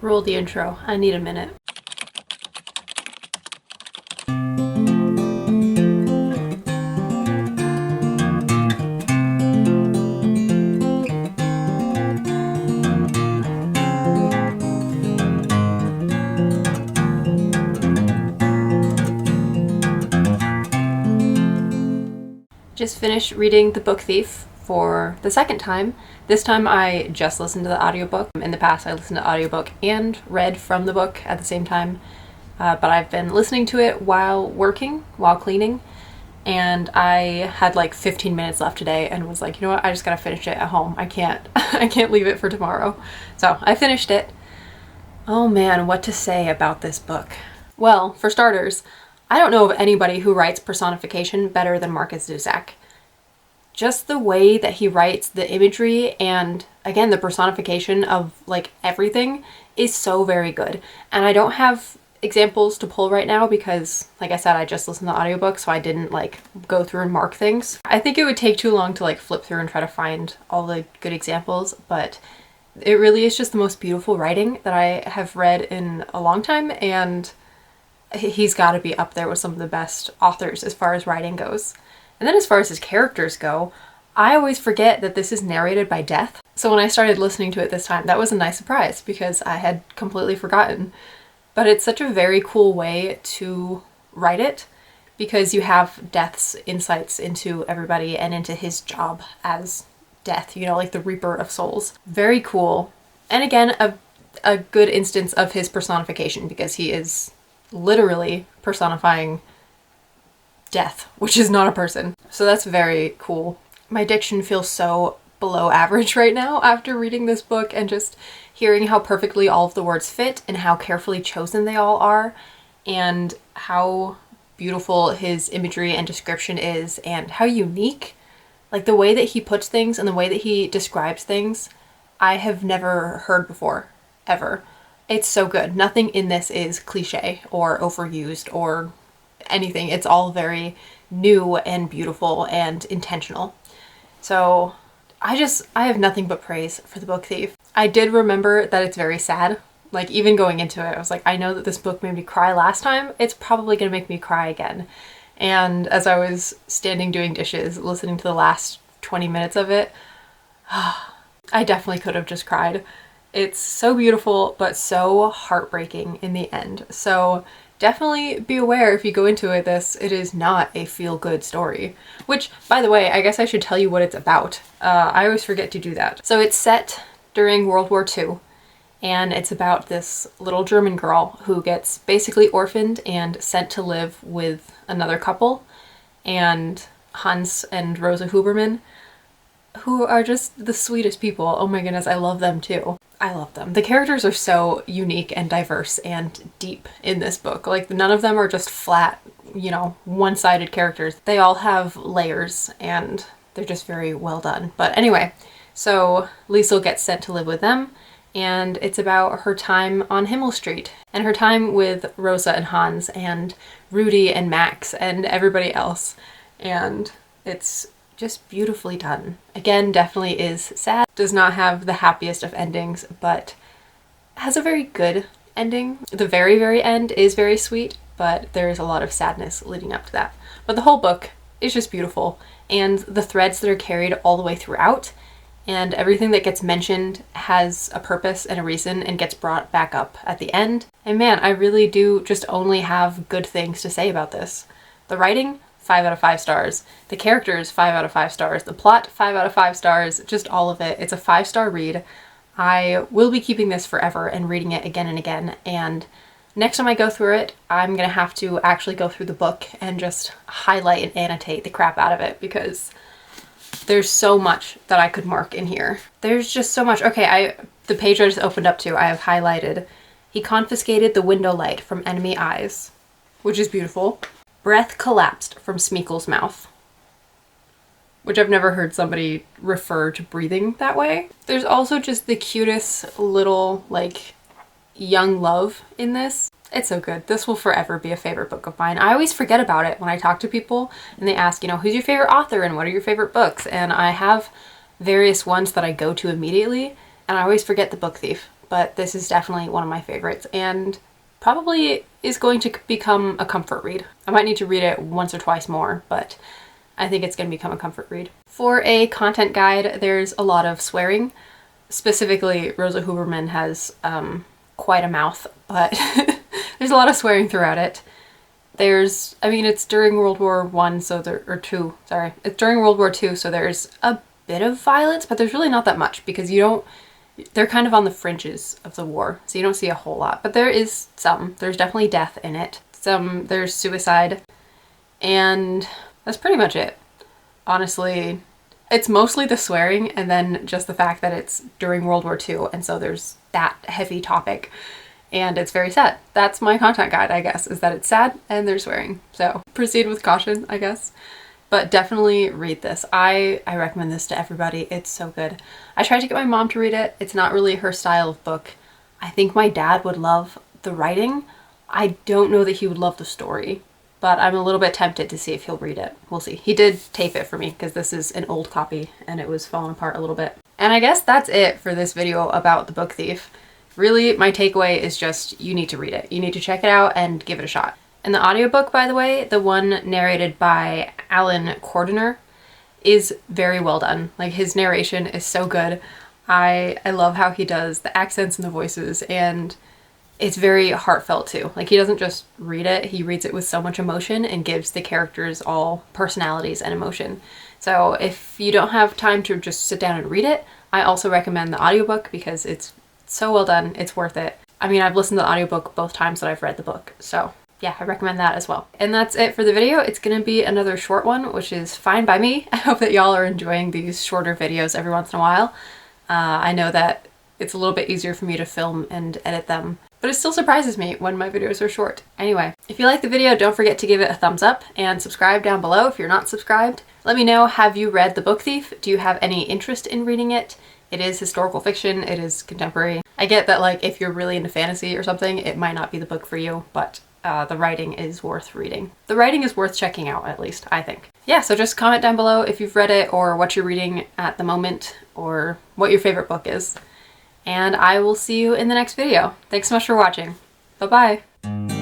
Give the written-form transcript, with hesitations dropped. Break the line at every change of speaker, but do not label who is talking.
Roll the intro. I need a minute. Just finished reading The Book Thief for the second time. This time I just listened to the audiobook. In the past I listened to audiobook and read from the book at the same time. But I've been listening to it while working, while cleaning, and I had like 15 minutes left today and was like, you know what, I just gotta finish it at home. I can't I can't leave it for tomorrow. So I finished it. Oh man, what to say about this book? Well, for starters, I don't know of anybody who writes personification better than Markus Zusak. Just the way that he writes the imagery and, again, the personification of, like, everything is so very good. And I don't have examples to pull right now because, like I said, I just listened to the audiobook, so I didn't, like, go through and mark things. I think it would take too long to, like, flip through and try to find all the good examples, but it really is just the most beautiful writing that I have read in a long time, and he's got to be up there with some of the best authors as far as writing goes. And then as far as his characters go, I always forget that this is narrated by Death. So when I started listening to it this time, that was a nice surprise because I had completely forgotten. But it's such a very cool way to write it because you have Death's insights into everybody and into his job as Death, you know, like the Reaper of Souls. Very cool. And again, a good instance of his personification because he is literally personifying death, which is not a person. So that's very cool. My diction feels so below average right now after reading this book and just hearing how perfectly all of the words fit and how carefully chosen they all are and how beautiful his imagery and description is and how unique, like the way that he puts things and the way that he describes things, I have never heard before, ever. It's so good. Nothing in this is cliche or overused or anything. It's all very new and beautiful and intentional. So I have nothing but praise for The Book Thief. I did remember that it's very sad. Like even going into it, I was like, I know that this book made me cry last time. It's probably going to make me cry again. And as I was standing doing dishes, listening to the last 20 minutes of it, I definitely could have just cried. It's so beautiful, but so heartbreaking in the end. So definitely be aware if you go into it, it is not a feel-good story. Which, by the way, I guess I should tell you what it's about. I always forget to do that. So it's set during World War II, and it's about this little German girl who gets basically orphaned and sent to live with another couple, and Hans and Rosa Huberman, who are just the sweetest people. Oh my goodness, I love them too. I love them. The characters are so unique and diverse and deep in this book. Like none of them are just flat, you know, one-sided characters. They all have layers and they're just very well done. But anyway, so Liesel gets sent to live with them and it's about her time on Himmel Street and her time with Rosa and Hans and Rudy and Max and everybody else. And it's just beautifully done. Again, definitely is sad. Does not have the happiest of endings, but has a very good ending. The very, very end is very sweet, but there is a lot of sadness leading up to that. But the whole book is just beautiful, and the threads that are carried all the way throughout, and everything that gets mentioned has a purpose and a reason and gets brought back up at the end. And man, I really do just only have good things to say about this. The writing, 5 out of 5 stars. The characters, 5 out of 5 stars. The plot, 5 out of 5 stars. Just all of it. It's a 5-star read. I will be keeping this forever and reading it again and again. And next time I go through it, I'm going to have to actually go through the book and just highlight and annotate the crap out of it because there's so much that I could mark in here. There's just so much. Okay, the page I just opened up to, I have highlighted. He confiscated the window light from enemy eyes, which is beautiful. Breath collapsed from Smeagol's mouth, which I've never heard somebody refer to breathing that way. There's also just the cutest little, like, young love in this. It's so good. This will forever be a favorite book of mine. I always forget about it when I talk to people and they ask, you know, who's your favorite author and what are your favorite books? And I have various ones that I go to immediately, and I always forget The Book Thief. but this is definitely one of my favorites and probably is going to become a comfort read. I might need to read it once or twice more, but I think it's going to become a comfort read. For a content guide, there's a lot of swearing. Specifically, Rosa Huberman has quite a mouth, but there's a lot of swearing throughout it. It's during World War One, so it's during World War II, so there's a bit of violence, but there's really not that much because they're kind of on the fringes of the war, so you don't see a whole lot, but there is some. There's definitely death in it. There's suicide, and that's pretty much it. Honestly, it's mostly the swearing and then just the fact that it's during World War II, and so there's that heavy topic, and it's very sad. That's my content guide, I guess, is that it's sad and there's swearing. So proceed with caution, I guess. But definitely read this. I recommend this to everybody. It's so good. I tried to get my mom to read it. It's not really her style of book. I think my dad would love the writing. I don't know that he would love the story, but I'm a little bit tempted to see if he'll read it. We'll see. He did tape it for me because this is an old copy and it was falling apart a little bit. And I guess that's it for this video about The Book Thief. Really, my takeaway is just you need to read it. You need to check it out and give it a shot. And the audiobook, by the way, the one narrated by Alan Cordiner, is very well done. Like, his narration is so good. I love how he does the accents and the voices, and it's very heartfelt too. Like, he doesn't just read it, he reads it with so much emotion and gives the characters all personalities and emotion. So if you don't have time to just sit down and read it, I also recommend the audiobook because it's so well done, it's worth it. I mean, I've listened to the audiobook both times that I've read the book, so yeah, I recommend that as well. And that's it for the video. It's gonna be another short one, which is fine by me. I hope that y'all are enjoying these shorter videos every once in a while. I know that it's a little bit easier for me to film and edit them, but it still surprises me when my videos are short. Anyway, if you like the video, don't forget to give it a thumbs up and subscribe down below if you're not subscribed. Let me know, have you read The Book Thief? Do you have any interest in reading it? It is historical fiction, it is contemporary. I get that, like, if you're really into fantasy or something, it might not be the book for you, but the writing is worth reading. The writing is worth checking out, at least, I think. Yeah, so just comment down below if you've read it or what you're reading at the moment or what your favorite book is. And I will see you in the next video. Thanks so much for watching. Bye-bye.